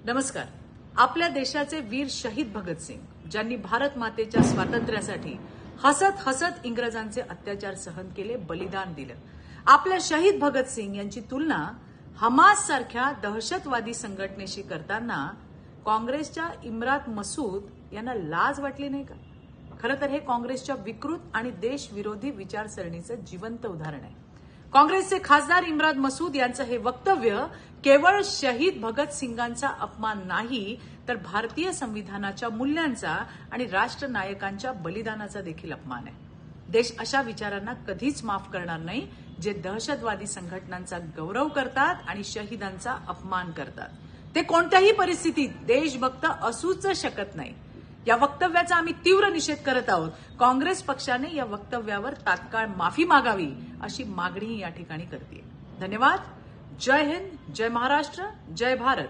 नमस्कार. आपल्या देशाचे वीर शहीद भगतसिंग, ज्यांनी भारत मातेच्या स्वातंत्र्यासाठी हसत हसत इंग्रजांचे अत्याचार सहन केले, बलिदान दिलं. आपल्या शहीद भगतसिंग यांची तुलना हमास सारख्या दहशतवादी संघटनेशी करताना काँग्रेसच्या इम्रात मसूद यांना लाज वाटली नाही का? खरं तर हे काँग्रेसच्या विकृत आणि देशविरोधी विचारसरणीचं जिवंत उदाहरण आहे. काँग्रेसचे खासदार इम्रात मसूद यांचं हे वक्तव्य केवळ शहीद भगतसिंगांचा अपमान नाही, तर भारतीय संविधानाच्या मूल्यांचा आणि राष्ट्रनायकांच्या बलिदानाचा देखील अपमान आहे. देश अशा विचारांना कधीच माफ करणार नाही, जे दहशतवादी संघटनांचा गौरव करतात आणि शहीदांचा अपमान करतात. ते कोणत्याही परिस्थितीत देशभक्त असूच शकत नाही. या वक्तव्याचा आम्ही तीव्र निषेध करत आहोत. काँग्रेस पक्षाने या वक्तव्यावर तात्काळ माफी मागावी, अशी मागणीही या ठिकाणी करते. धन्यवाद. जय हिंद, जय महाराष्ट्र, जय भारत.